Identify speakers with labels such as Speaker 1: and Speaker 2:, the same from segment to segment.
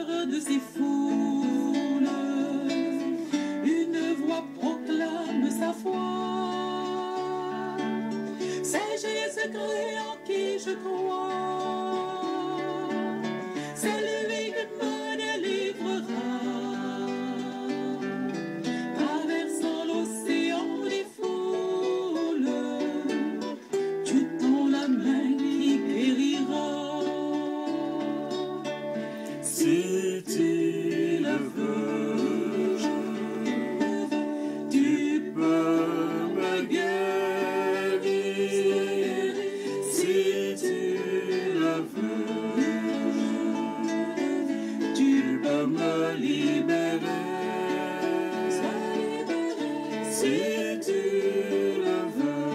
Speaker 1: cœur de ces foules, une voix proclame sa foi. C'est Jésus-Christ en qui je crois, c'est lui qui me délivrera. Traversant l'océan des foules, tu tends la main qui guérira. Si tu le veux, tu peux me guérir. Si tu le veux, tu peux me libérer. Si tu le veux,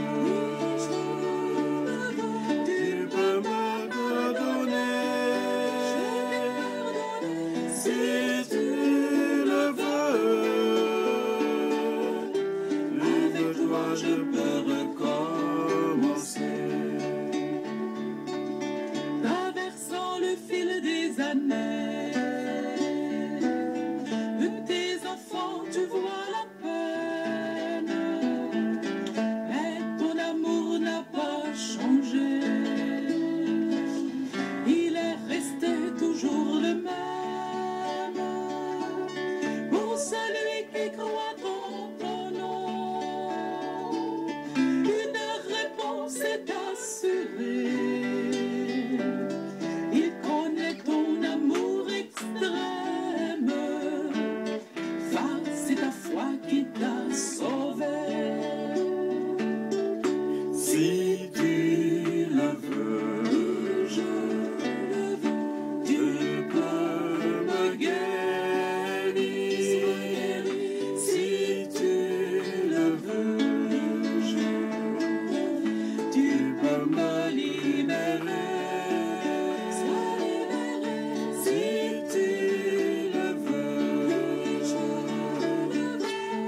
Speaker 1: tu peux me pardonner. Si tu le veux, avec toi je peux recommencer. Traversant le fil des années, tes enfants, tu vois la peine, mais ton amour n'a pas changé. Il est resté toujours le même. Pour celui qui croit en ton nom, une réponse est assurée. Il connaît ton amour extrême. C'est ta foi qui t'a sauvé. Si tu le veux, tu peux me guérir. Si tu le veux, tu peux me libérer. Si tu le veux,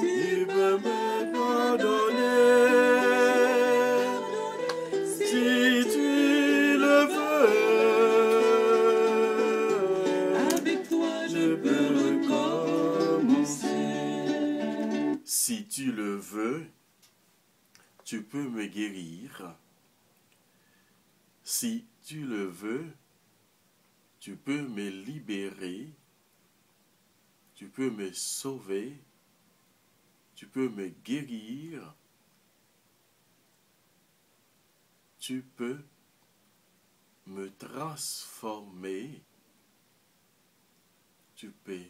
Speaker 1: tu peux me pardonner. Si tu le veux, avec toi je peux recommencer.
Speaker 2: Si tu le veux, tu peux me guérir. Si tu le veux, tu peux me libérer. Tu peux me sauver. Tu peux me guérir. Tu peux me transformer. Tu peux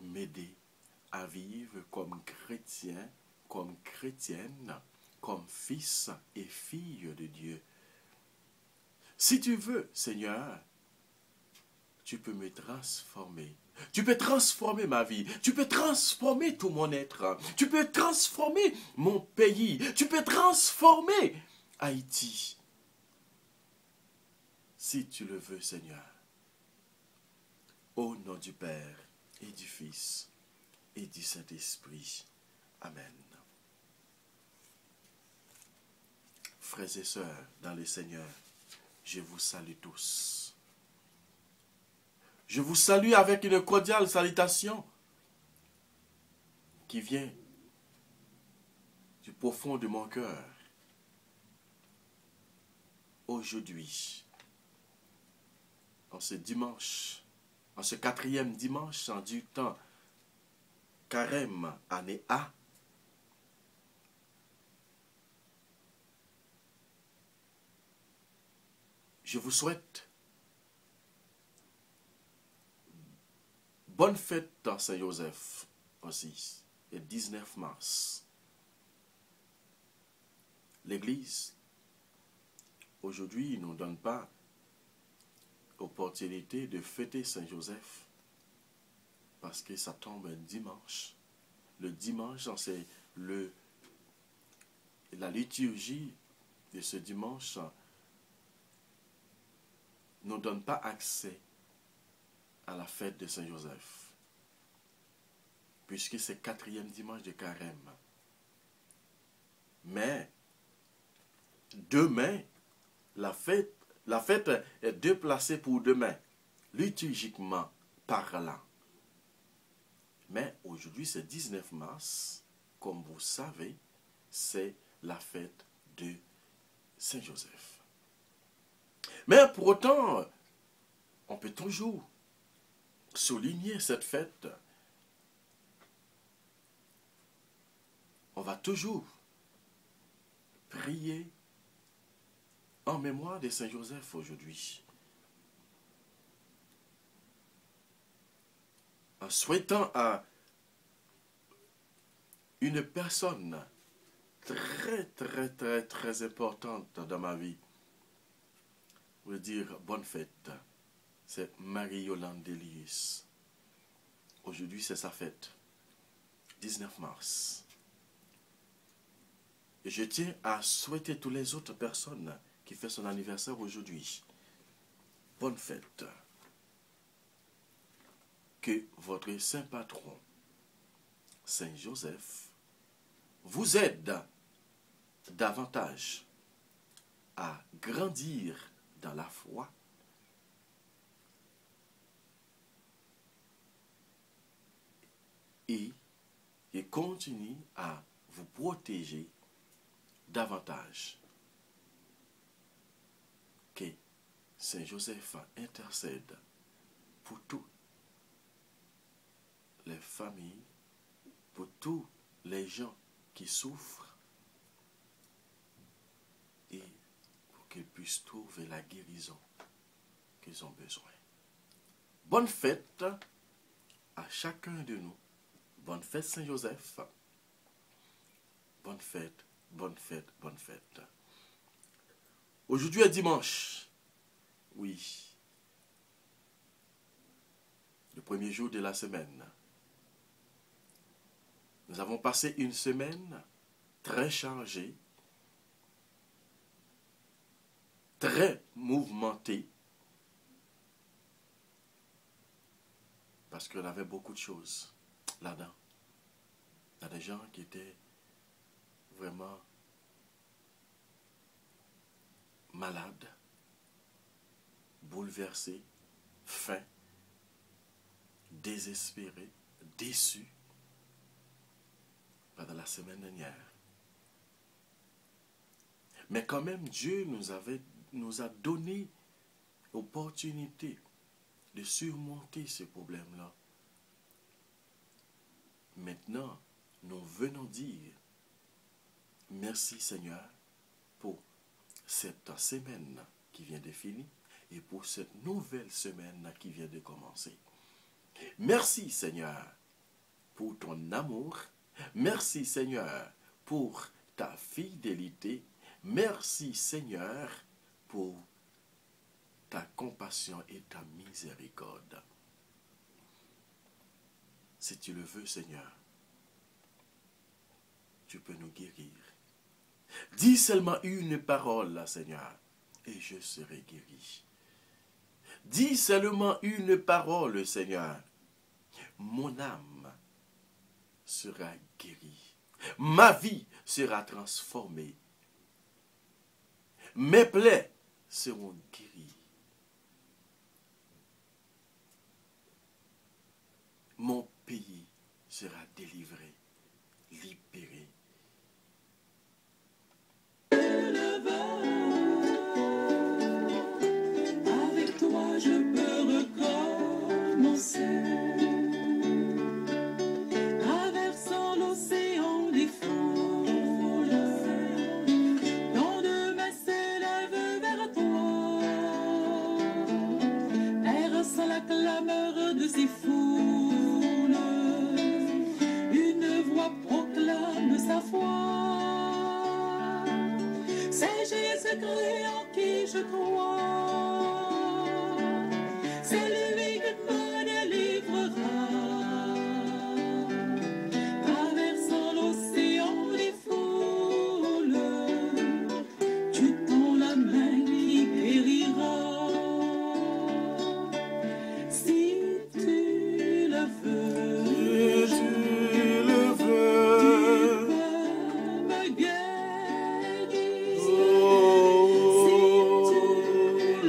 Speaker 2: m'aider à vivre comme chrétien, comme chrétienne, comme fils et fille de Dieu. Si tu veux, Seigneur, tu peux me transformer. Tu peux transformer ma vie. Tu peux transformer tout mon être. Tu peux transformer mon pays. Tu peux transformer Haïti. Si tu le veux, Seigneur. Au nom du Père et du Fils et du Saint-Esprit. Amen. Frères et sœurs dans le Seigneur, je vous salue tous. Je vous salue avec une cordiale salutation qui vient du profond de mon cœur. Aujourd'hui, en ce dimanche, en ce 4e dimanche du temps carême année A, je vous souhaite bonne fête dans Saint-Joseph aussi, le 19 mars. L'Église, aujourd'hui, ne nous donne pas l'opportunité de fêter Saint-Joseph parce que ça tombe un dimanche. Le dimanche, c'est la liturgie de ce dimanche ne nous donne pas accès à la fête de Saint-Joseph, puisque c'est 4e dimanche de carême. Mais demain, la fête est déplacée pour demain, liturgiquement, parlant. Mais aujourd'hui, c'est 19 mars. Comme vous savez, c'est la fête de Saint-Joseph. Mais pour autant, on peut toujours souligner cette fête. On va toujours prier en mémoire de Saint-Joseph aujourd'hui. En souhaitant à une personne très importante dans ma vie, je veux dire bonne fête, c'est Marie-Yolande Delius. Aujourd'hui, c'est sa fête, 19 mars. Et je tiens à souhaiter toutes les autres personnes qui font son anniversaire aujourd'hui. Bonne fête. Que votre saint patron, Saint Joseph, vous aide davantage à grandir dans la foi et continue à vous protéger davantage. Que Saint Joseph intercède pour toutes les familles, pour tous les gens qui souffrent et pour qu'ils puissent trouver la guérison qu'ils ont besoin. Bonne fête à chacun de nous. Bonne fête Saint-Joseph. Bonne fête, bonne fête, bonne fête. Aujourd'hui est dimanche. Oui. Le premier jour de la semaine. Nous avons passé une semaine très chargée, très mouvementée, parce qu'on avait beaucoup de choses là-dedans. Il y a des gens qui étaient vraiment malades, bouleversés, faim, désespérés, déçus pendant la semaine dernière. Mais quand même, Dieu nous a donné l'opportunité de surmonter ce problème-là. Maintenant, nous venons dire merci Seigneur pour cette semaine qui vient de finir et pour cette nouvelle semaine qui vient de commencer. Merci Seigneur pour ton amour. Merci Seigneur pour ta fidélité. Merci Seigneur pour ta compassion et ta miséricorde. Si tu le veux Seigneur, tu peux nous guérir. Dis seulement une parole, Seigneur, et je serai guéri. Dis seulement une parole, Seigneur. Mon âme sera guérie. Ma vie sera transformée. Mes plaies seront guéries. Mon pays sera délivré, libéré.
Speaker 1: Avec toi je peux recommencer. Traversant l'océan des foules, tant de mes s'élèvent vers toi. Air sans la clameur de ces foules, une voix proclame sa foi. C'est Jésus-Christ en qui je crois. C'est lui qui me délivrera. Traversant l'océan des foules, tu tends la main qui guérira. Si tu le veux,
Speaker 2: Si tu le veux,
Speaker 1: tu peux me guérir.
Speaker 2: oh,
Speaker 1: Si tu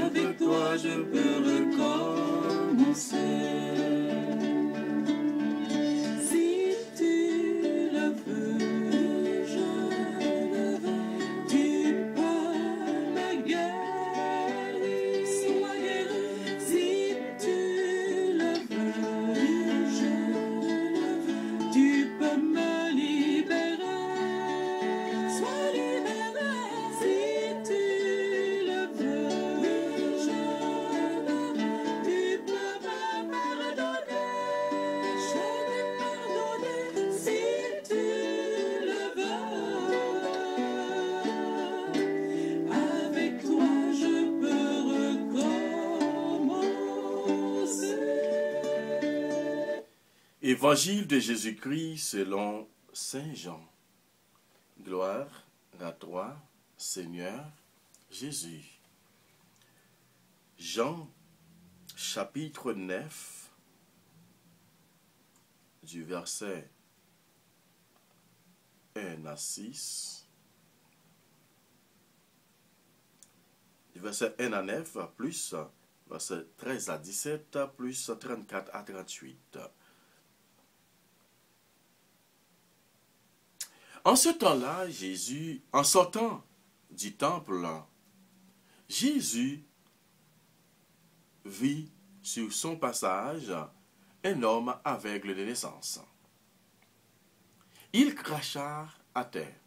Speaker 1: avec toi je peux recommencer. Si tu le veux, je le veux. Tu peux me guérir, sois guéri. Si tu le veux, je le veux. Tu peux me libérer, sois libéré. Si tu le veux, je le veux. Tu peux me pardonner, je vais pardonner. Si tu le veux, avec toi je peux recommencer.
Speaker 2: Évangile de Jésus-Christ selon Saint Jean. Gloire à toi, Seigneur Jésus. Jean, chapitre 9, du verset 1 à 6, du verset 1 à 9, plus verset 13 à 17, plus 34 à 38. En ce temps-là, Jésus, en sortant du temple, Jésus vit sur son passage un homme aveugle de naissance. Il cracha à terre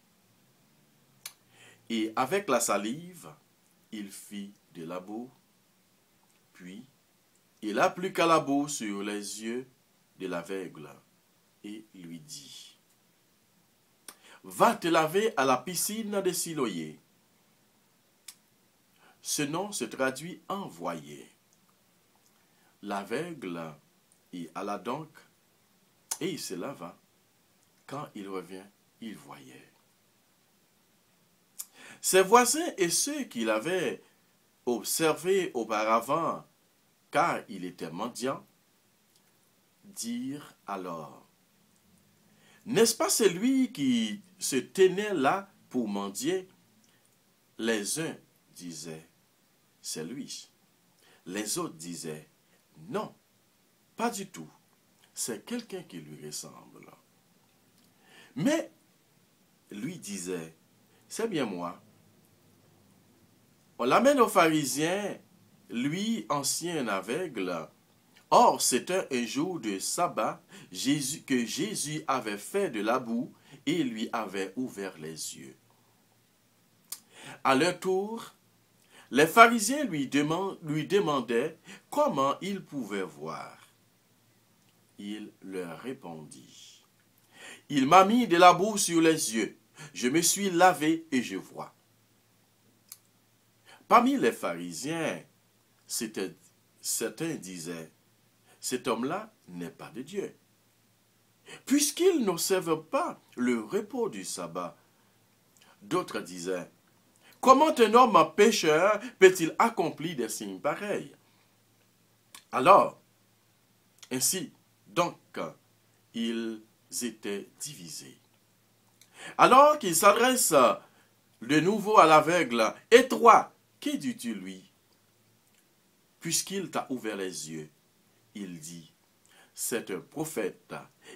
Speaker 2: et avec la salive, il fit de la boue, puis il appliqua la boue sur les yeux de l'aveugle et lui dit: Va te laver à la piscine de Siloé. Ce nom se traduit envoyé. L'aveugle y alla donc et il se lava. Quand il revint, il voyait. Ses voisins et ceux qui l'avaient observé auparavant, car il était mendiant, dirent alors: N'est-ce pas celui qui se tenait là pour mendier? Les uns disaient: C'est lui. Les autres disaient: Non, pas du tout. C'est quelqu'un qui lui ressemble. Mais lui disait: C'est bien moi. On l'amène aux pharisiens, lui, ancien aveugle. Or, c'était un jour de sabbat que Jésus avait fait de la boue et lui avait ouvert les yeux. À leur tour, les pharisiens lui demandaient comment il pouvait voir. Il leur répondit: Il m'a mis de la boue sur les yeux. Je me suis lavé et je vois. Parmi les pharisiens, certains disaient: Cet homme-là n'est pas de Dieu, puisqu'il n'observe pas le repos du sabbat. D'autres disaient: Comment un homme pécheur peut-il accomplir des signes pareils? Alors, ainsi donc, ils étaient divisés. Alors qu'il s'adresse de nouveau à l'aveugle: Et toi, que dis-tu lui? Puisqu'il t'a ouvert les yeux, il dit: C'est un prophète.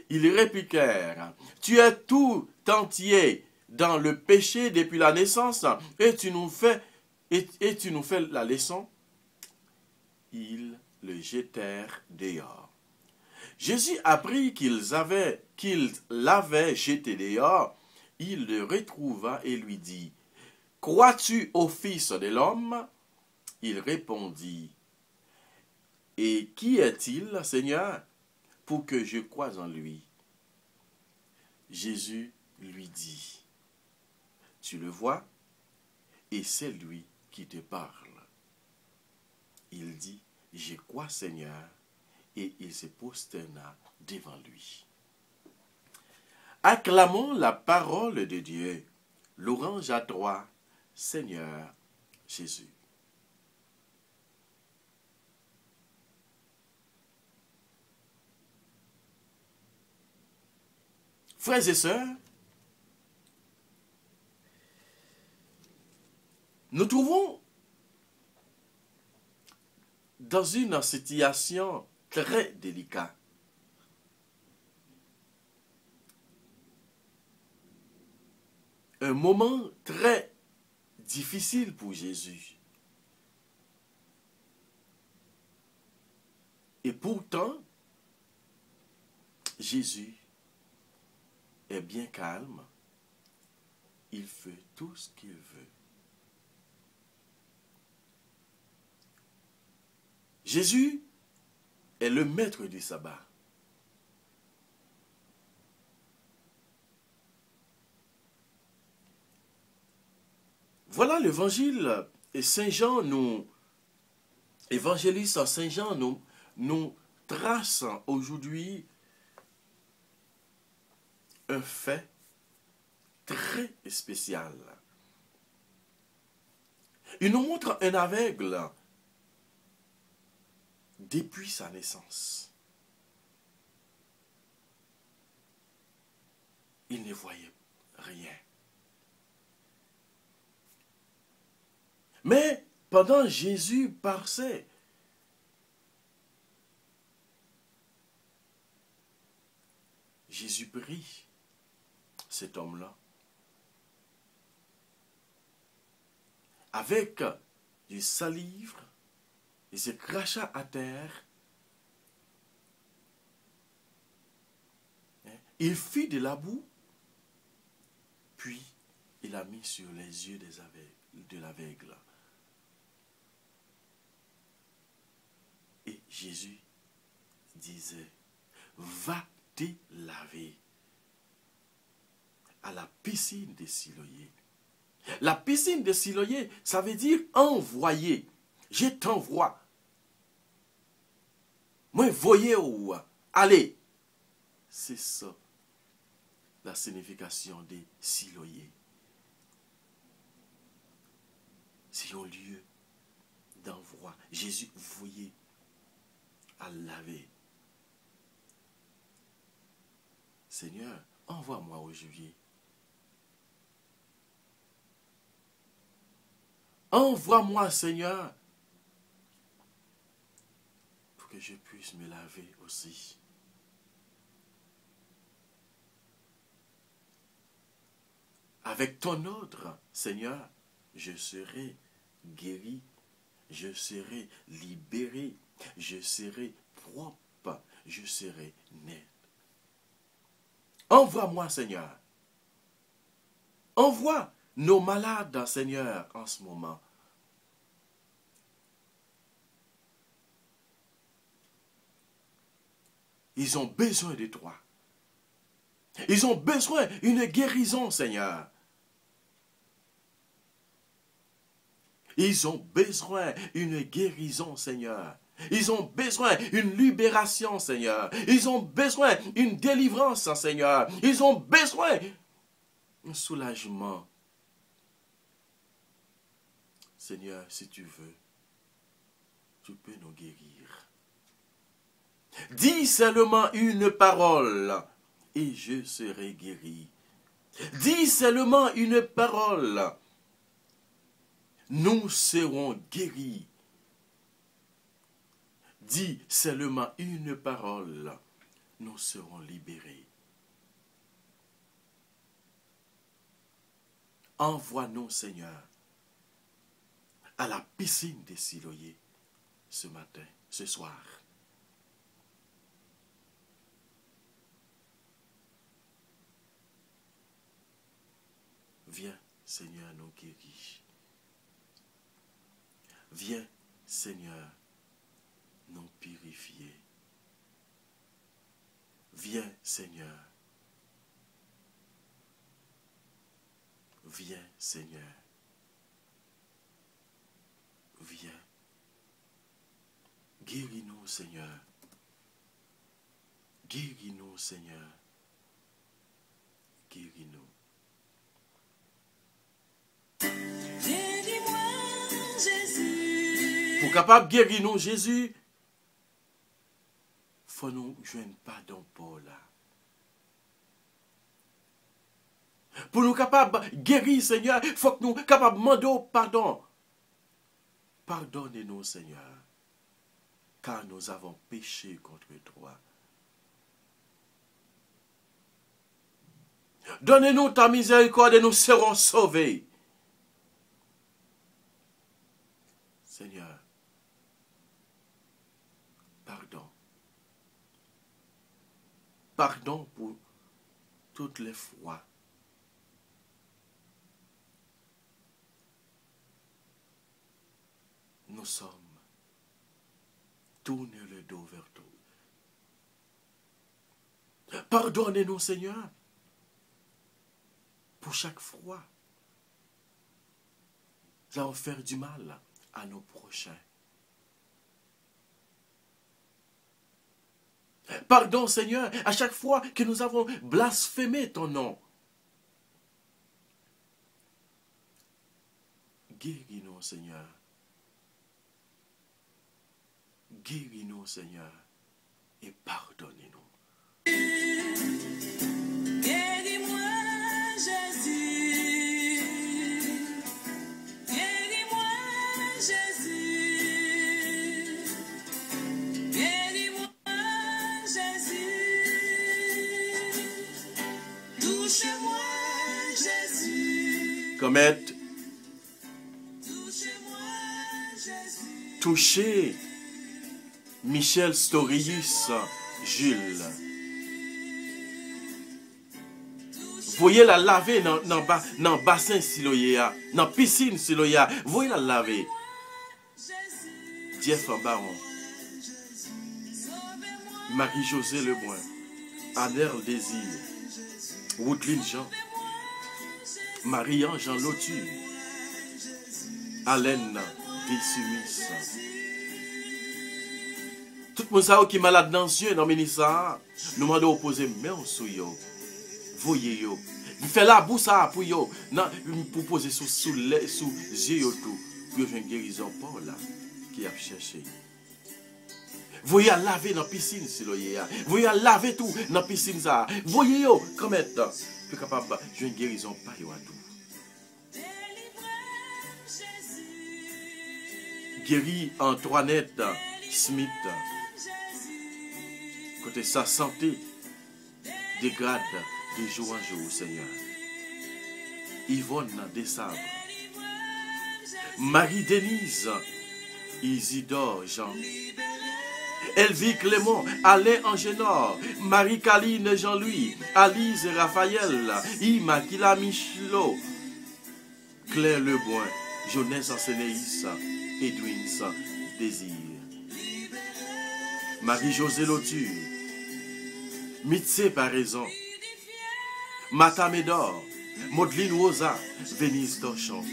Speaker 2: Ils répliquèrent: Tu es tout entier dans le péché depuis la naissance, et tu nous fais la leçon. Ils le jetèrent dehors. Jésus apprit qu'il l'avait jeté dehors. Il le retrouva et lui dit: Crois-tu au Fils de l'homme? Il répondit: Et qui est-il, Seigneur, pour que je croie en lui? Jésus lui dit: Tu le vois, et c'est lui qui te parle. Il dit: Je crois, Seigneur, et il se prosterna devant lui. Acclamons la parole de Dieu. Louange à toi, Seigneur Jésus. Frères et sœurs, nous trouvons dans une situation très délicate. Un moment très difficile pour Jésus. Et pourtant, Jésus est bien calme. Il fait tout ce qu'il veut. Jésus est le maître du sabbat. Voilà l'évangile et Saint Jean évangéliste Saint Jean nous trace aujourd'hui un fait très spécial. Il nous montre un aveugle depuis sa naissance. Il ne voyait rien. Mais pendant Jésus passait, Jésus prit cet homme-là avec du salive, il se cracha à terre, il fit de la boue, puis il a mis sur les yeux de l'aveugle. Et Jésus disait, va te laver à la piscine de Siloé. La piscine de Siloé, ça veut dire envoyer. Je t'envoie. Moi, voyez où. Allez. C'est ça, la signification de Siloé. C'est un lieu d'envoi. Jésus voyait à laver. Seigneur, envoie-moi aujourd'hui. Envoie-moi, Seigneur, pour que je puisse me laver aussi. Avec ton ordre, Seigneur, je serai guéri, je serai libéré, je serai propre, je serai net. Envoie-moi, Seigneur. Envoie nos malades, Seigneur, en ce moment. Ils ont besoin de toi. Ils ont besoin d'une guérison, Seigneur. Ils ont besoin d'une guérison, Seigneur. Ils ont besoin d'une libération, Seigneur. Ils ont besoin d'une délivrance, Seigneur. Ils ont besoin d'un soulagement. Seigneur, si tu veux, tu peux nous guérir. Dis seulement une parole et je serai guéri. Dis seulement une parole. Nous serons guéris. Dis seulement une parole. Nous serons libérés. Envoie-nous, Seigneur, à la piscine des Siloé ce matin, ce soir. Viens, Seigneur, nous guérir. Viens, Seigneur, nous purifier. Viens, Seigneur. Viens, Seigneur. Viens. Guéris-nous, Seigneur. Guéris-nous, Seigneur. Guéris-nous.
Speaker 1: Guéris-moi, Jésus.
Speaker 2: Pour capable de guérir nous, Jésus, il faut nous joindre pardon pour là. Pour nous capables de guérir, Seigneur, il faut que nous capables de demander pardon. Pardonnez-nous, Seigneur. car nous avons péché contre toi. Donne-nous ta miséricorde et nous serons sauvés. Seigneur, pardon. Pardon pour toutes les fois nous sommes tournés le dos vers toi. Pardonnez-nous, Seigneur, pour chaque fois nous allons faire du mal à nos prochains. Pardon, Seigneur, à chaque fois que nous avons blasphémé ton nom. Guéris-nous, Seigneur. Guéris-nous, Seigneur, et pardonnez-nous.
Speaker 1: Guéris-moi, Jésus. Guéris-moi, Jésus. Guéris-moi, Jésus. Touchez-moi, Jésus.
Speaker 2: Commettre,
Speaker 1: Touchez-moi, Jésus.
Speaker 2: toucher Michel Storius, Jules. Voyez la laver dans le bassin siloya, dans la piscine siloya. Voyez la laver. Jeff Baron, Marie-Josée Lebrun, Adèle Désir, Woodline Jean, Marie-Anne Jean Lotu, Alain Dessumis. Tout le monde qui est malade dans les yeux, dans le ministère, nous demandons d'opposer main sur eux. Voyez yo. Il fait la bouche pour yo. Pour poser sous les yeux tout. Pour faire une guérison pour là. Qui a cherché. Voyez à laver dans la piscine si l'oye. Voyez à laver tout dans la piscine ça. Voyez yo. Comment être. Plus capable de jouer une guérison par yo à tout. Guéri Antoinette Smith. Côté sa santé dégrade de jour en jour, Seigneur. Yvonne Desabres, Marie-Denise, Isidore Jean, Elvie Clément, Alain Angénor, Marie-Caline Jean-Louis, Alice Raphaël, Immaculée Michelot, Claire Leboin, Jeunesse Ansénéis, Edwin Désir, Marie-Josée Lotu, Mitse Paraison, Mata Médor, Maudline Rosa, Venise Torchon,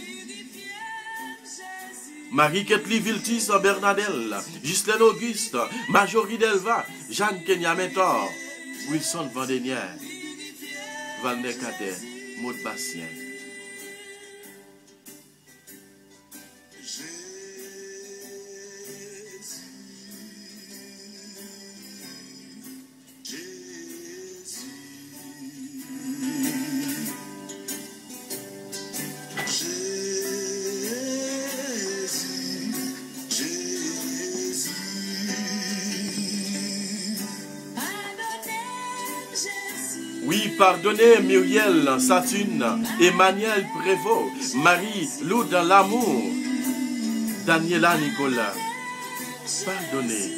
Speaker 2: Marie-Ketli Viltis Bernadelle, Ghislaine Auguste, Marjorie Delva, Jeanne Kenya Mentor, Wilson Vandenière, Valner Cadet, Maud Bastien. Pardonnez Muriel Saturne, Emmanuel Prévost, Marie Lou dans l'amour, Daniela Nicolas. Pardonnez.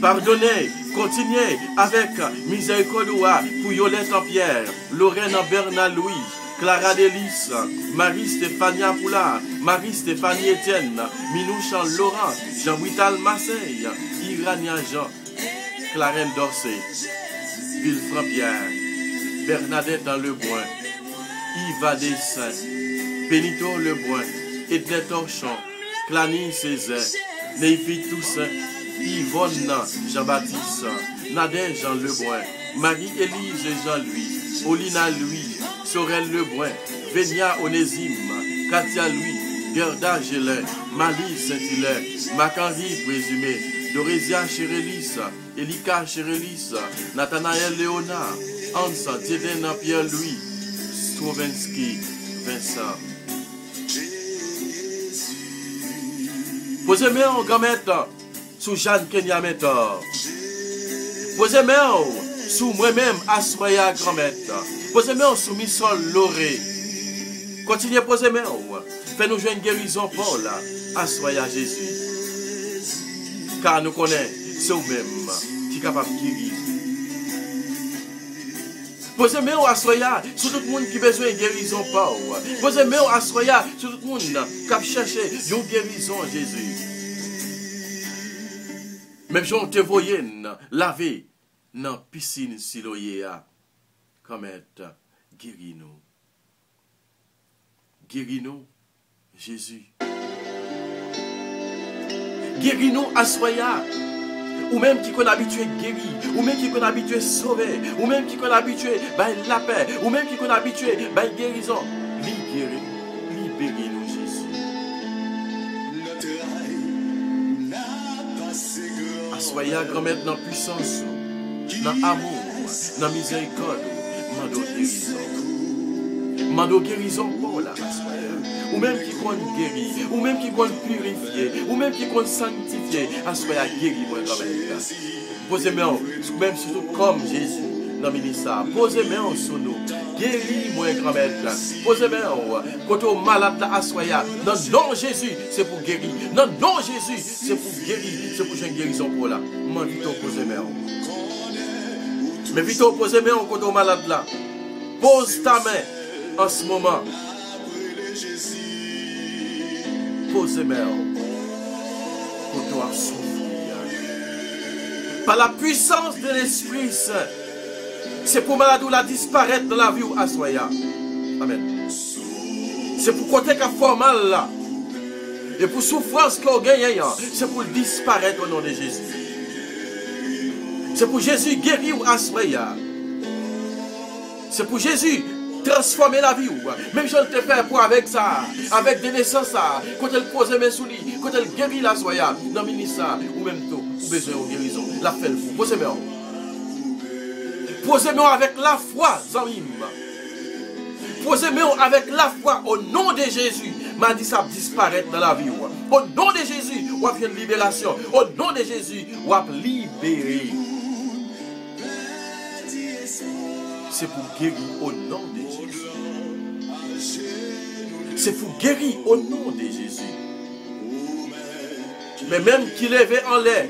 Speaker 2: Pardonnez, continuez avec miséricorde pour Yolette en Pierre, Lorraine Bernard Louis, Clara Delis, Marie-Stéphania Poula, Marie-Stéphanie Etienne, Minouchan Laurent, Jean-Vital Marseille, Irania Jean, Clarence Dorsey, Villefranc Pierre, Bernadette dans le Bois, Yva Dessin, Benito Le Bois, Ednet Torchon, Clany Césaire, Néfi Toussaint, Yvonne Jean-Baptiste, Nadège Jean Leboin, Marie-Élise Jean-Louis, Olina Louis, Sorel Leboin, Vénia Onésime, Katia Louis, Gerda Gélin, Malie Saint-Hilaire, Machenry Présumé, Dorésia Chérélis, Elika Chérélis, Nathanaël Léonard, Hans Dieden Pierre-Louis, Stravinsky, Vincent. Posez main au grand-maître sous Jeanne Kenya Mentor. Posez main sous moi-même, Assoya grand-maître. Posez main sous Missol Loré. Continuez à poser main. Fais-nous jouer une guérison pour là. Assoya Jésus. Car nous connaissons, c'est vous-même qui est capable de guérir. Posez main à Soya sur tout le monde qui a besoin de guérison. Posez main à Soya sur tout le monde qui a cherché une guérison, Jésus. Même si on te voyait laver dans la piscine Siloyéa, comme être guéris-nous. Guéris-nous, Jésus. Guéris-nous à Soya. Ou même qui qu'on habitué guéri, ou même qui qu'on habitué sauvé, ou même qui qu'on habitué la paix, ou même qui qu'on habitué guérison. Libérez-nous, Jésus. Assoya grand-mère dans puissance, dans amour, dans miséricorde, mando guérison. Mando guérison pour la Assoya. Ou même qui compte guérir, ou même qui compte purifier, ou même qui compte sanctifier, Assoya guéri moi quand même. Posez-moi, même surtout comme Jésus dans le ministère. Posez-moi sur nous. Guéris moi grand-mère. Posez-moi, quand on malade là, Assoya. Dans le nom de Jésus, c'est pour guérir. Dans le nom de Jésus, c'est pour guérir. C'est pour une guérison pour là. Moi, vite, posez-moi. Mais vite, posez-moi quand on malade là. Pose ta main en ce moment. Posez-moi pour toi souffrir. Par la puissance de l'Esprit Saint, c'est pour maladie la disparaître dans la vie ou Assoya. Amen. C'est pour côté qui a fait mal là. Et pour souffrance qu'on gagne, c'est pour disparaître au nom de Jésus. C'est pour Jésus guérir ou Assoya. C'est pour Jésus transformer la vie. Même si on te fait pour avec ça, avec des naissances, quand elle pose mes sous lui, quand elle guérit la soya, dans le ministère, ou même tout, ou besoin de guérison, la fait le fou. Posez-moi. Posez-moi avec la foi, Zamim. Posez-moi avec la foi au nom de Jésus. M'a dit ça disparaître dans la vie. Au nom de Jésus, on va faire une libération. Au nom de Jésus, on va libérer. C'est pour guérir au nom de Jésus. C'est pour guérir au nom de Jésus. Mais même qu'il levait en l'air,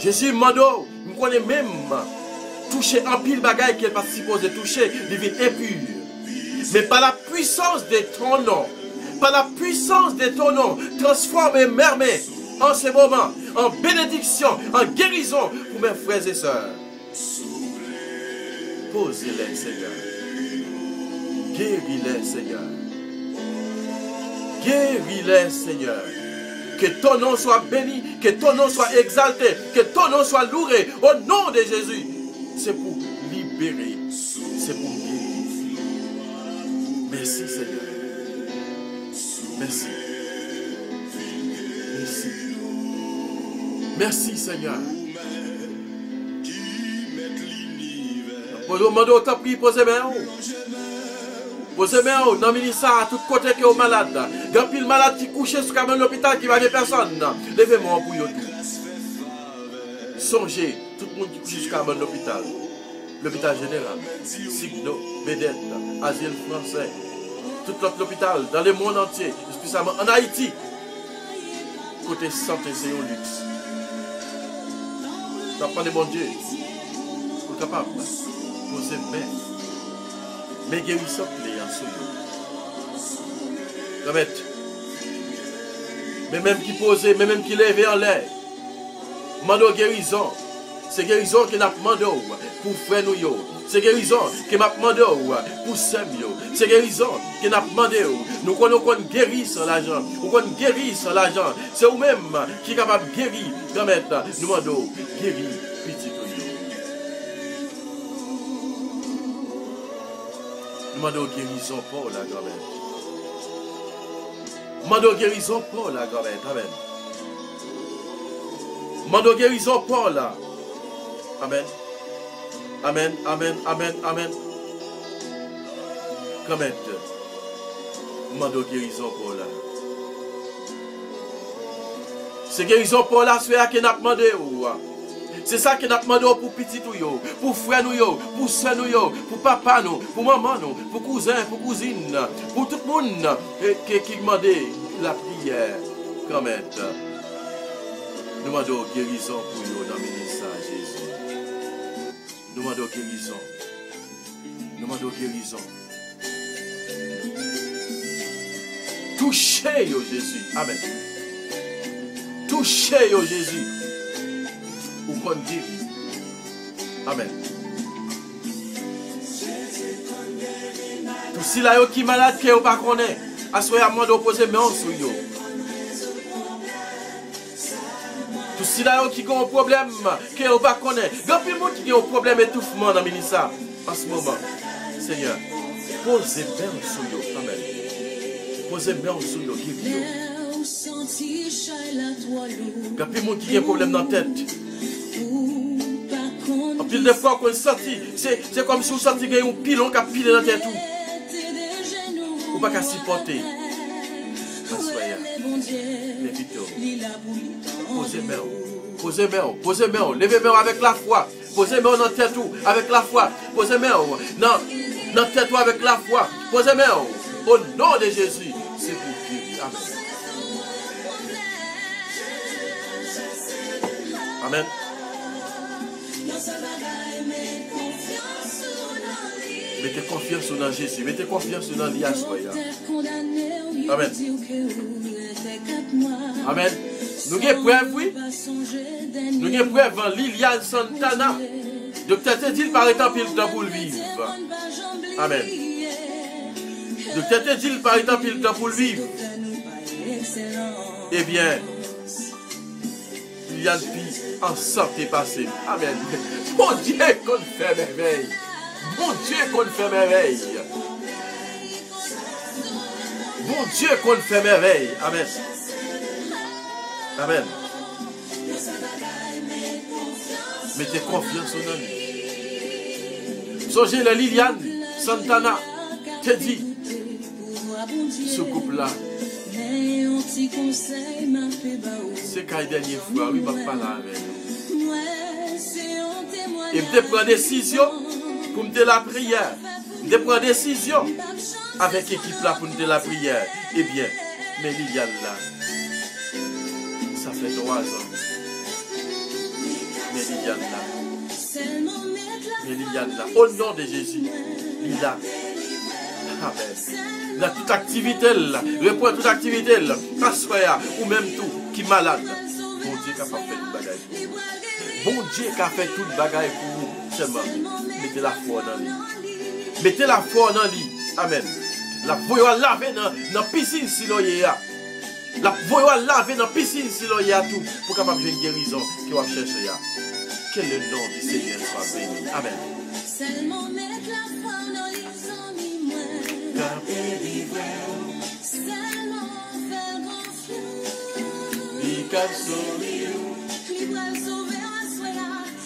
Speaker 2: Jésus m'a dit, je connais même toucher en pile bagaille qu'elle pas supposée toucher, devient impur. Mais par la puissance de ton nom, par la puissance de ton nom, transforme Mermé en ce moment, en bénédiction, en guérison pour mes frères et sœurs. Posez-les, Seigneur. Guéris-les, Seigneur. Guéris-les, Seigneur. Que ton nom soit béni, que ton nom soit exalté, que ton nom soit loué au nom de Jésus. C'est pour libérer, c'est pour guérir. Merci, Seigneur. Merci. Merci. Merci, Seigneur. Posez-moi, t'as pris, posez-moi. Posez-moi, dans le ministère, à tout côté qui est malade. Il y a un malade qui couche sur l'hôpital qui va aller personne. Levez-moi pour vous. Songez, tout le monde qui couche sur l'hôpital. L'hôpital général, Signo, Bédette, Asile français, tout l'hôpital dans le monde entier, spécialement en Haïti. Côté santé, c'est un luxe. D'après bon Dieu, pour être capable de poser mais guérissant les gens sur eux. Mais même qui posait, mais même qui levait en l'air, mando guérison. C'est guérison qui n'a pas demandé pour frère nous. C'est guérison qui m'a demandé pour Sem. C'est guérison qui n'a pas demandé. Nous connaissons qu'on guérit sans l'argent. Nous connaissons guérir sans l'argent. C'est vous-même qui est capable de guérir. Nous demandons guérir petit. Nous demandons guérison pour la grand-mère. Nous demandons guérison pour la grand-mère. Amen. Nous demandons guérison pour la. Amen. Amen. Amen. Amen. Amen. Comment demandons guérison pour là. C'est guérison pour la soeur qui n'a pas demandé. C'est ça qui n'a demandé pour petit ou pour frère nous, pour soeur nous, pour papa nous, pour maman nous, pour cousin, pour cousine, pour tout le monde qui demande la prière. Quand même, nous demandons guérison pour nous dans le ministère Jésus. Nous demandons guérison. Nous demandons guérison. Touchez Jésus. Amen. Touchez Jésus. Ou qu'on dit. Amen. Tout si là qui est malade, qui n'est pas connaît, à ce moment de poser main sur yo. Tout si là qui a un problème, qui n'est pas connaît. Il y a plus de monde qui a un problème d'étouffement dans le ministère en ce moment. Seigneur, posez main sur yo. Amen. Posez main sur yo. Il y a plus de monde qui a un problème dans la tête. En pile de fois qu'on sortit, c'est comme si vous sortiez un pilon qui a pilé dans la tête. Ou pas qu'à supporter. Mais plutôt, posez main, levez main avec la foi. Posez main dans la tête avec la foi. Posez main dans la tête avec la foi. Posez main au nom de Jésus. C'est pour guérir. Amen. Amen. Mettez confiance dans Jésus. Mettez confiance dans l'Yassoya. Amen. Amen. Nous avons preuve, oui. Nous avons preuve en Liliane Santana. Docteur Tedil par exemple, il temps pour le vivre. Amen. Docteur Tedil par exemple, il temps pour le vivre. Eh bien, Liliane Pi en santé passée. Amen. Mon Dieu, qu'on fait merveille. Mon Dieu, qu'on fait merveille. Mon Dieu, qu'on fait merveille. Amen. Amen. Mettez confiance en lui. Songez la Liliane Santana te dit ce couple-là. C'est quand la dernière fois, oui, je vais parler avec nous. Et je prends décision pour me faire la prière. Je prends décision avec l'équipe là pour me faire la prière. Eh bien, mais Liliane là, ça fait 3 ans. Mais Liliane là, au nom de Jésus, Lila, amen. Là, toute activité là, reprend toute activité là, assoya, ou même tout, qui est malade. Bon Dieu qui a fait toute bagaille pour vous. Bon Dieu qui a fait toute bagaille pour vous. Seulement, mettez la foi dans lui. Mettez la foi dans lui. Amen. La voyez laver dans la piscine si l'on y a. La voyez laver dans la piscine si l'on y a tout. Pour capable de une guérison qui va chercher. Que le nom du Seigneur soit béni. Amen. Seulement mettre la foi dans les amis, seulement faire confiance.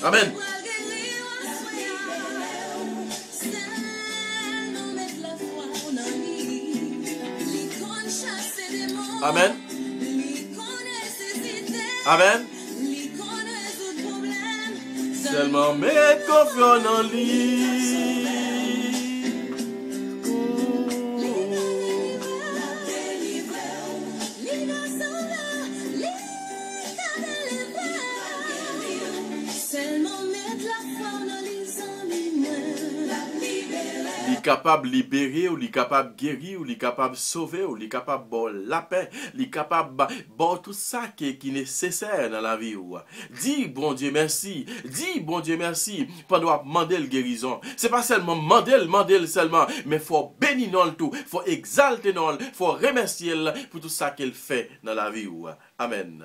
Speaker 2: Amen. Amen. Amen. Seulement mettre confiance en lui. Il est capable de libérer, ou il est capable de guérir, ou il est capable de sauver, ou il est capable de la paix, il est capable de tout ça qui est nécessaire dans la vie. Dis bon Dieu merci, dis bon Dieu merci pendant demander la guérison. C'est pas seulement demander seulement, mais il faut bénir dans le tout, il faut exalter dans le, il faut remercier pour tout ça qu'elle fait dans la vie. Amen.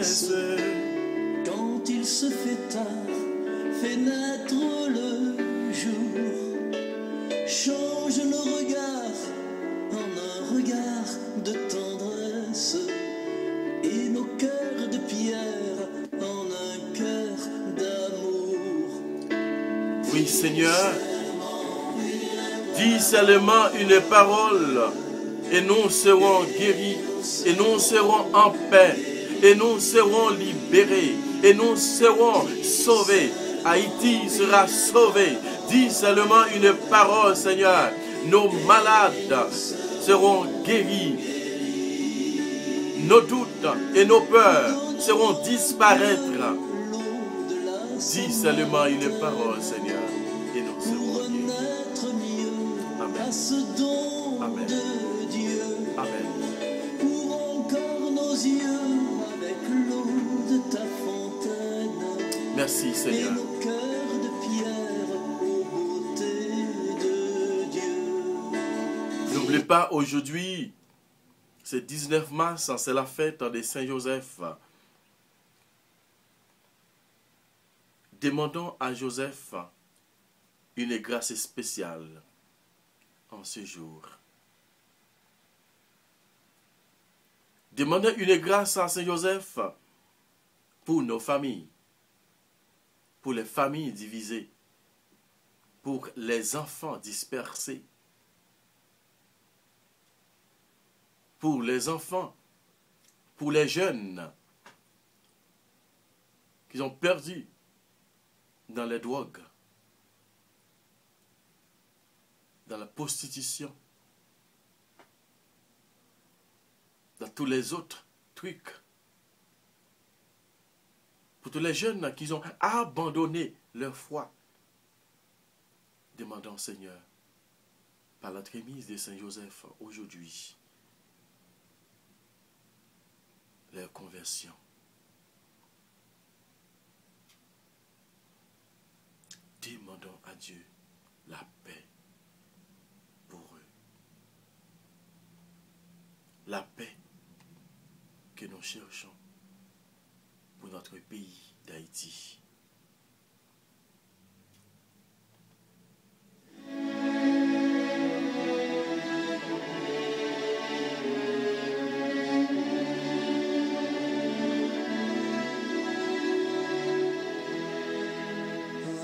Speaker 2: tendresse.
Speaker 1: Quand il se fait tard, fait naître le jour, change nos regards en un regard de tendresse et nos cœurs de pierre en un cœur d'amour.
Speaker 2: Oui, Seigneur, dis seulement une parole et nous serons guéris, et nous serons en paix, et nous serons libérés, et nous serons sauvés. Haïti sera sauvé. Dis seulement une parole, Seigneur. Nos malades seront guéris. Nos doutes et nos peurs seront disparaître. Dis seulement une parole, Seigneur, et nous serons guéris. Amen. Amen. Amen.
Speaker 1: Pour encore nos yeux avec l'eau de ta fontaine.
Speaker 2: Merci, Seigneur.
Speaker 1: Et nos cœurs de pierre aux beautés de Dieu.
Speaker 2: N'oublie pas, aujourd'hui, c'est 19 mars, c'est la fête de Saint-Joseph. Demandons à Joseph une grâce spéciale en ce jour. Demandons une grâce à Saint-Joseph pour nos familles, pour les familles divisées, pour les enfants dispersés, pour les enfants, pour les jeunes qui ont perdu dans les drogues, dans la prostitution, dans tous les autres trucs. Pour tous les jeunes qui ont abandonné leur foi. Demandons, Seigneur, par la trémise de Saint-Joseph aujourd'hui, leur conversion. Demandons à Dieu la paix pour eux. La paix que nous cherchons pour notre pays d'Haïti.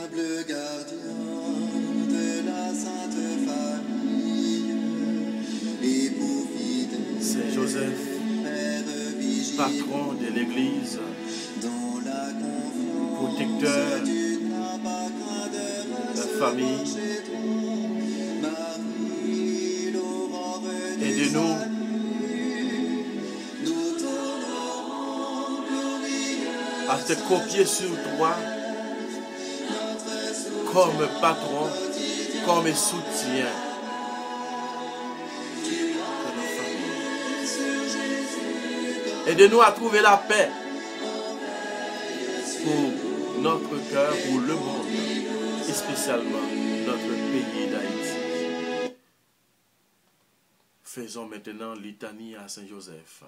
Speaker 1: Humble gardien de la Sainte Famille, époux fidèle,
Speaker 2: Saint Joseph,
Speaker 1: Père vigile,
Speaker 2: patron de l'Église,
Speaker 1: dans la confiance,
Speaker 2: protecteur
Speaker 1: tu n'as pas craint de
Speaker 2: de la famille,
Speaker 1: chez toi, Marie, l'aurore
Speaker 2: aidez-nous
Speaker 1: nous t'honorons glorieux,
Speaker 2: à te copier sur toi comme patron, comme soutien de nos familles. Aidez-nous à trouver la paix pour notre cœur, pour le monde, et spécialement notre pays d'Haïti. Faisons maintenant litanie à Saint-Joseph.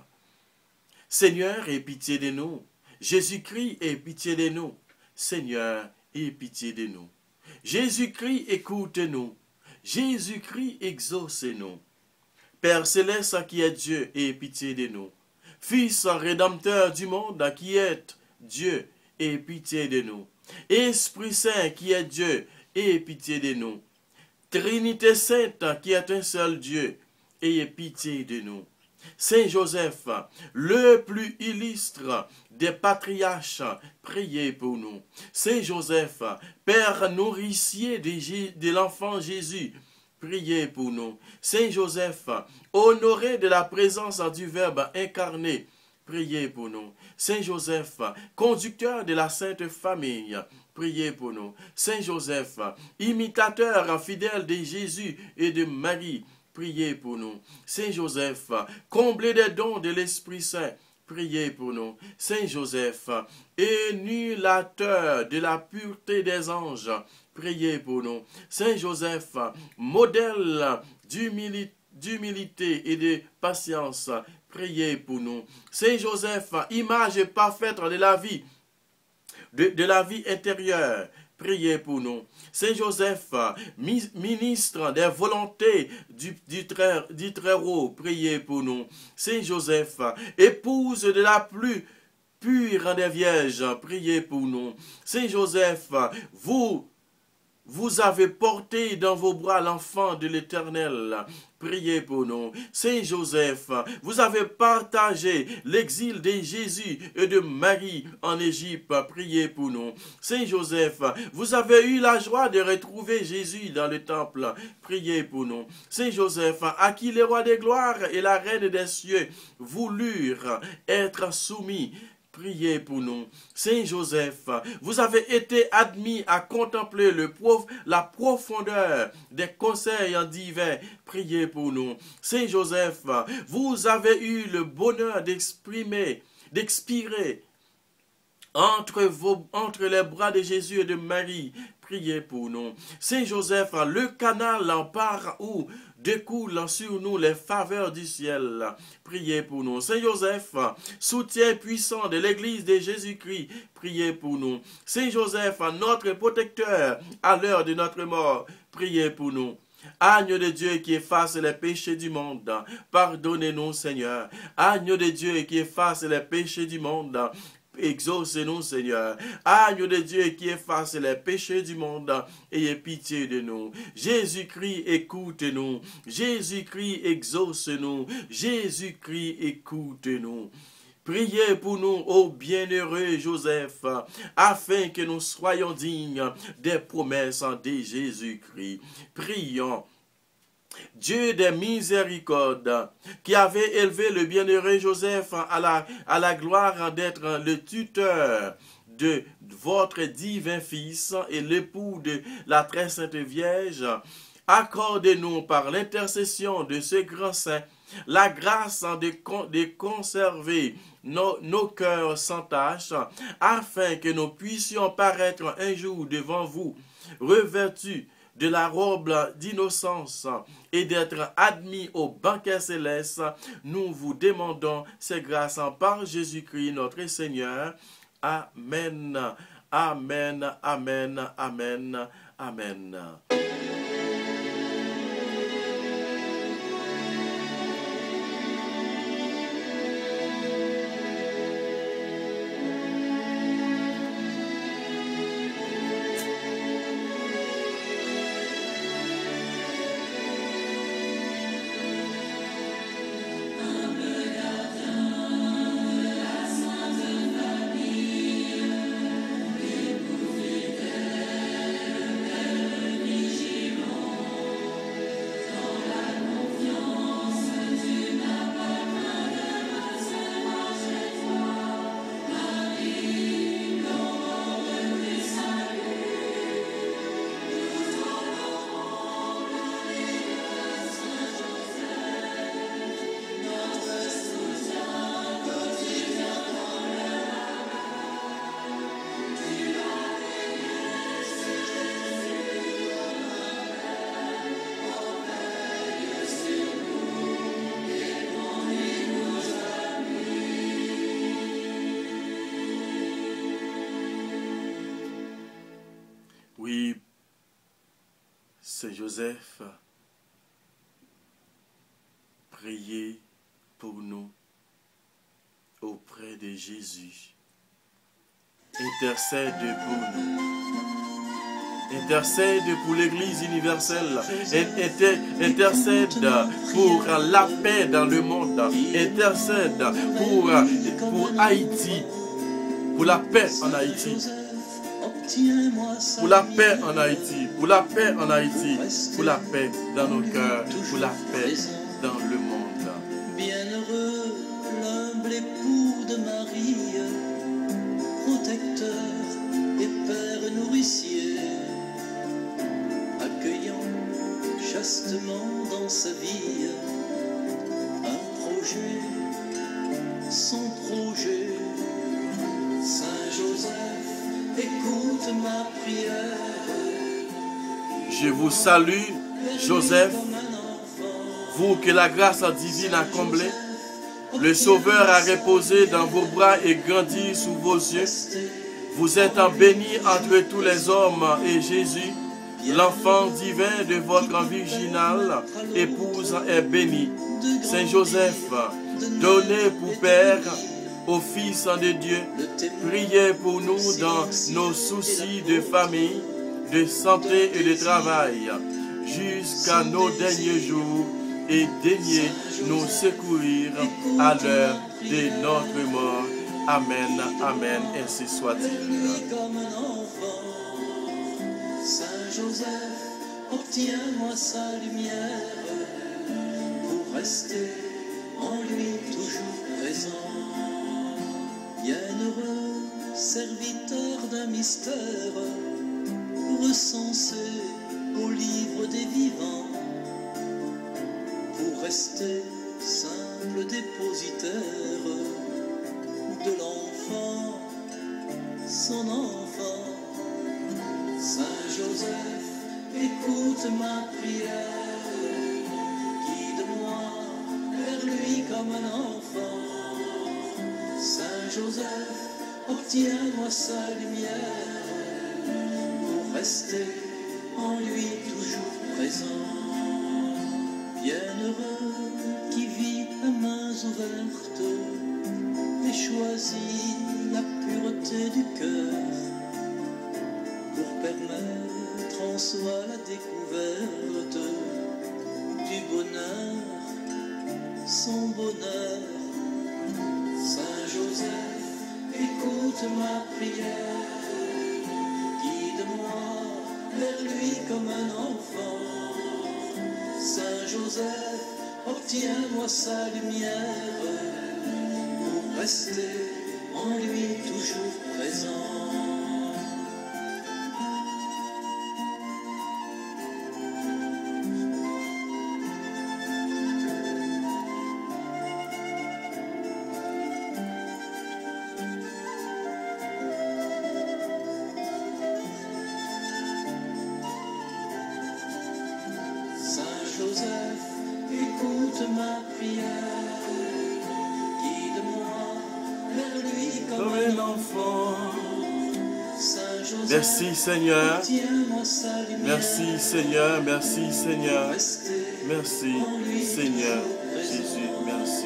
Speaker 2: Seigneur, aie pitié de nous. Jésus-Christ, aie pitié de nous. Seigneur, aie pitié de nous. Jésus-Christ, écoute-nous. Jésus-Christ, exauce-nous. Père céleste qui est Dieu, aie pitié de nous. Fils rédempteur du monde qui est Dieu, aie pitié de nous. Esprit Saint qui est Dieu, aie pitié de nous. Trinité Sainte qui est un seul Dieu, ayez pitié de nous. Saint Joseph, le plus illustre des patriarches, priez pour nous. Saint Joseph, Père nourricier de l'enfant Jésus, priez pour nous. Saint Joseph, honoré de la présence du Verbe incarné, priez pour nous. Saint Joseph, conducteur de la Sainte Famille, priez pour nous. Saint Joseph, imitateur fidèle de Jésus et de Marie, priez pour nous. Saint Joseph, comblé des dons de l'Esprit Saint, priez pour nous. Saint Joseph, émulateur de la pureté des anges, priez pour nous. Saint Joseph, modèle d'humilité et de patience, priez pour nous. Saint Joseph, image parfaite de la vie, de la vie intérieure, priez pour nous. Saint Joseph, ministre des volontés du Très-Haut, priez pour nous. Saint Joseph, épouse de la plus pure des vierges, priez pour nous. Saint Joseph, vous avez porté dans vos bras l'enfant de l'Éternel. Priez pour nous. Saint Joseph, vous avez partagé l'exil de Jésus et de Marie en Égypte. Priez pour nous. Saint Joseph, vous avez eu la joie de retrouver Jésus dans le temple. Priez pour nous. Saint Joseph, à qui le roi des gloires et la reine des cieux voulurent être soumis. Priez pour nous. Saint Joseph, vous avez été admis à contempler la profondeur des conseils divins. Priez pour nous. Saint Joseph, vous avez eu le bonheur d'expirer entre les bras de Jésus et de Marie. Priez pour nous. Saint Joseph, le canal par où découlent sur nous les faveurs du ciel. Priez pour nous. Saint Joseph, soutien puissant de l'Église de Jésus-Christ. Priez pour nous. Saint Joseph, notre protecteur à l'heure de notre mort. Priez pour nous. Agneau de Dieu qui efface les péchés du monde, pardonnez-nous, Seigneur. Agneau de Dieu qui efface les péchés du monde, exauce-nous, Seigneur. Agneau de Dieu qui efface les péchés du monde, ayez pitié de nous. Jésus-Christ, écoute-nous. Jésus-Christ, exauce-nous. Jésus-Christ, écoute-nous. Priez pour nous, ô bienheureux Joseph, afin que nous soyons dignes des promesses de Jésus-Christ. Prions. Dieu des miséricordes, qui avait élevé le bienheureux Joseph à la gloire d'être le tuteur de votre divin Fils et l'époux de la très sainte Vierge, accordez-nous par l'intercession de ce grand saint la grâce de conserver nos cœurs sans tache, afin que nous puissions paraître un jour devant vous, revêtus de la robe d'innocence et d'être admis au banquet céleste. Nous vous demandons ces grâces par Jésus-Christ notre Seigneur. Amen. Amen. Amen. Amen. Amen. Oui, Saint Joseph, priez pour nous auprès de Jésus. Intercède pour nous. Intercède pour l'Église universelle. Intercède pour la paix dans le monde. Intercède pour Haïti. Pour la paix en Haïti. Pour la paix en Haïti, pour la paix en Haïti, pour la paix dans nos cœurs, pour la paix dans le monde.
Speaker 1: Bienheureux l'humble époux de Marie, protecteur et père nourricier, accueillant chastement dans sa vie un projet, son projet. Saint Joseph, écoute ma prière.
Speaker 2: Je vous salue, Joseph, vous que la grâce divine a comblé. Le Sauveur a reposé dans vos bras et grandi sous vos yeux. Vous êtes béni entre tous les hommes et Jésus, l'enfant divin de votre virginale épouse, est béni. Saint Joseph, donnez pour Père au Fils de Dieu, priez pour nous dans nos soucis de famille, de santé et de travail, jusqu'à nos derniers jours, et daignez nous secourir à l'heure de notre mort. Amen, amen, ainsi soit-il.
Speaker 1: Comme un enfant, Saint Joseph, obtiens-moi sa lumière pour rester en lui toujours présent. Bienheureux serviteur d'un mystère recensé au livre des vivants, pour rester simple dépositaire de l'enfant, son enfant. Saint Joseph, écoute ma prière, guide-moi vers lui comme un enfant. Saint Joseph, obtiens-moi sa lumière pour rester en lui toujours présent. Bienheureux qui vit à mains ouvertes et choisit la pureté du cœur pour permettre en soi la découverte du bonheur, son bonheur. Saint Joseph, écoute ma prière, guide-moi vers lui comme un enfant. Saint Joseph, obtiens-moi sa lumière pour rester en lui toujours présent. Joseph, écoute ma prière, guide-moi vers lui comme un enfant. Saint Joseph,
Speaker 2: Merci Seigneur,
Speaker 1: obtiens-moi sa lumière.
Speaker 2: merci Seigneur, merci Seigneur,
Speaker 1: Rester
Speaker 2: merci
Speaker 1: en lui
Speaker 2: Seigneur
Speaker 1: toujours présent.
Speaker 2: Jésus, merci.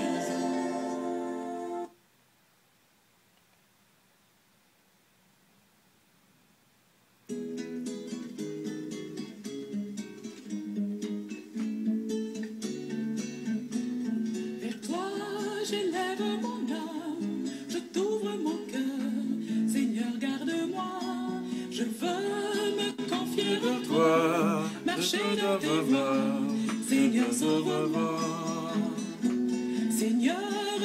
Speaker 1: Vers toi, j'élève mon âme, je t'ouvre mon cœur. Seigneur, garde-moi, je veux me confier vers toi.
Speaker 2: Toi,
Speaker 1: Marcher dans tes voies, Seigneur, sauve-moi. Seigneur,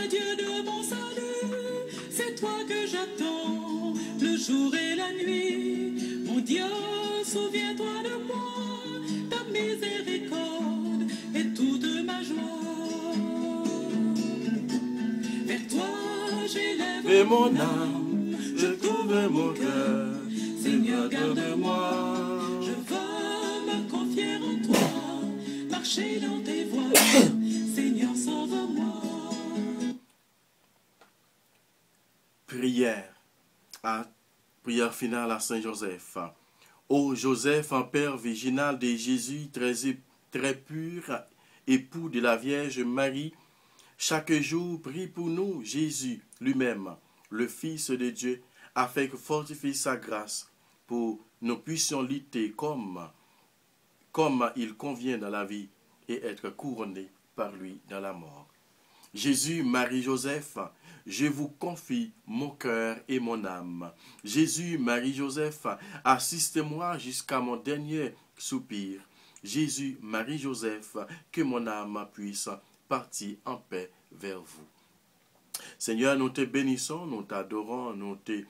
Speaker 1: Dieu de mon salut, c'est toi que j'attends le jour et la nuit. Mon Dieu, souviens-toi de moi, ta miséricorde est toute ma joie. Vers toi, j'élève
Speaker 2: et mon âme, je trouve mon cœur,
Speaker 1: Seigneur, garde-moi, je veux me confier en toi, marcher dans tes voies, Seigneur, sauve-moi.
Speaker 2: Prière finale à Saint Joseph. Ô Joseph, en père virginal de Jésus, très pur, époux de la Vierge Marie, chaque jour prie pour nous Jésus lui-même, le Fils de Dieu, afin que fortifie sa grâce pour nous puissions lutter comme il convient dans la vie et être couronnés par lui dans la mort. Jésus, Marie, Joseph, je vous confie mon cœur et mon âme. Jésus, Marie, Joseph, assistez-moi jusqu'à mon dernier soupir. Jésus, Marie, Joseph, que mon âme puisse partir en paix vers vous. Seigneur, nous te bénissons, nous t'adorons, nous te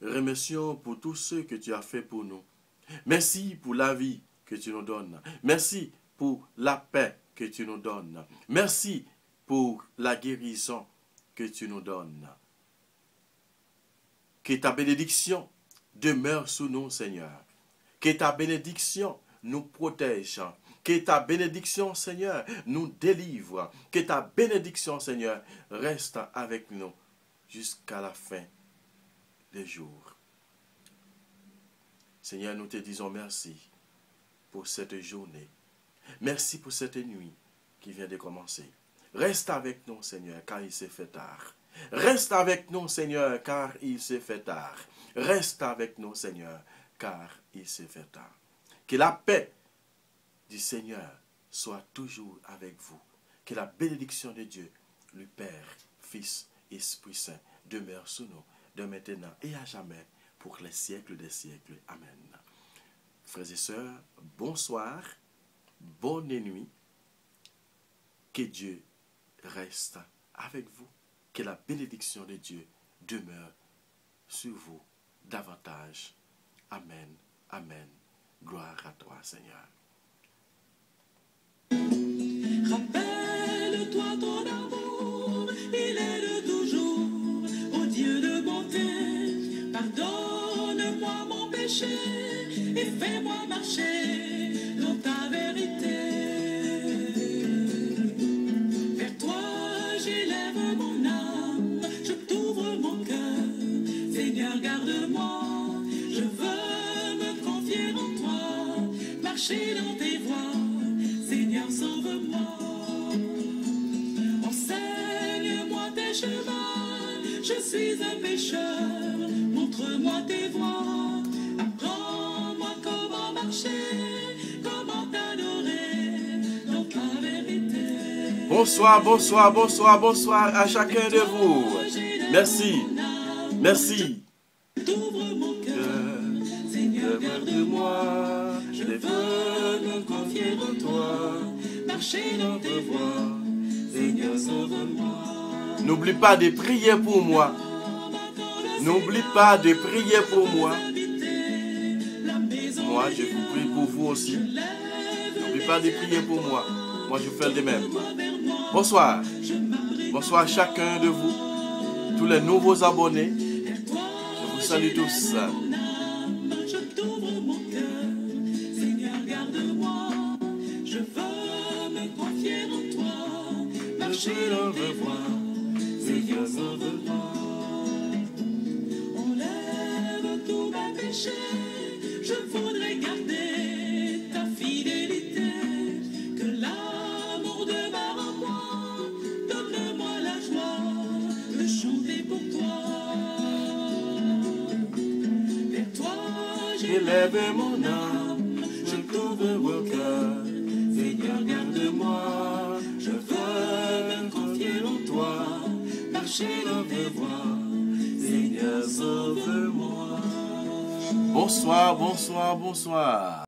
Speaker 2: remercions pour tout ce que tu as fait pour nous. Merci pour la vie que tu nous donnes. Merci pour la paix que tu nous donnes. Merci pour la guérison que tu nous donnes. Que ta bénédiction demeure sous nous, Seigneur. Que ta bénédiction nous protège. Que ta bénédiction, Seigneur, nous délivre. Que ta bénédiction, Seigneur, reste avec nous jusqu'à la fin des jours. Seigneur, nous te disons merci pour cette journée. Merci pour cette nuit qui vient de commencer. Reste avec nous, Seigneur, car il s'est fait tard. Reste avec nous, Seigneur, car il s'est fait tard. Reste avec nous, Seigneur, car il s'est fait tard. Que la paix du Seigneur soit toujours avec vous. Que la bénédiction de Dieu, le Père, Fils, Esprit Saint, demeure sous nous, de maintenant et à jamais, pour les siècles des siècles. Amen. Frères et sœurs, bonsoir, bonne nuit. Que Dieu reste avec vous. Que la bénédiction de Dieu demeure sur vous davantage. Amen. Amen. Gloire à toi, Seigneur.
Speaker 1: Rappelle-toi ton amour, il est de toujours, ô Dieu de bonté. Pardonne-moi mon péché et fais-moi marcher dans ta vérité. Vers toi j'élève mon âme, je t'ouvre mon cœur. Seigneur, garde-moi, je veux me confier en toi, marcher dans tes voies. Seigneur, sauve-moi. Enseigne-moi tes chemins, je suis un pécheur. Montre-moi tes voies. Apprends-moi comment marcher, comment t'adorer dans ta vérité.
Speaker 2: Bonsoir, bonsoir, bonsoir, bonsoir à chacun de vous. Merci, merci.
Speaker 1: T'ouvre mon cœur, Seigneur, garde-moi. Je veux me confier en toi, marcher dans tes voies. Seigneur, sauve-moi.
Speaker 2: N'oublie pas de prier pour moi. N'oublie pas de prier pour moi. Moi, je vous prie pour vous aussi. N'oublie pas de prier pour moi. Moi, je fais de même. Bonsoir. Bonsoir à chacun de vous. Tous les nouveaux abonnés. Je vous salue tous.
Speaker 1: Je t'ouvre mon cœur, Seigneur, garde-moi. Je veux me confier en toi, marcher dans tes voies. Seigneur, sauve-moi. Enlève tous mes péchés, je voudrais garder ta fidélité. Que l'amour demeure en moi, donne-moi la joie de chanter pour toi. Vers toi j'élève mon âme, je t'ouvre mon cœur. Seigneur, garde-moi, je veux me confier en toi, marcher dans tes voies. Seigneur, sauve-moi.
Speaker 2: Bonsoir, bonsoir, bonsoir.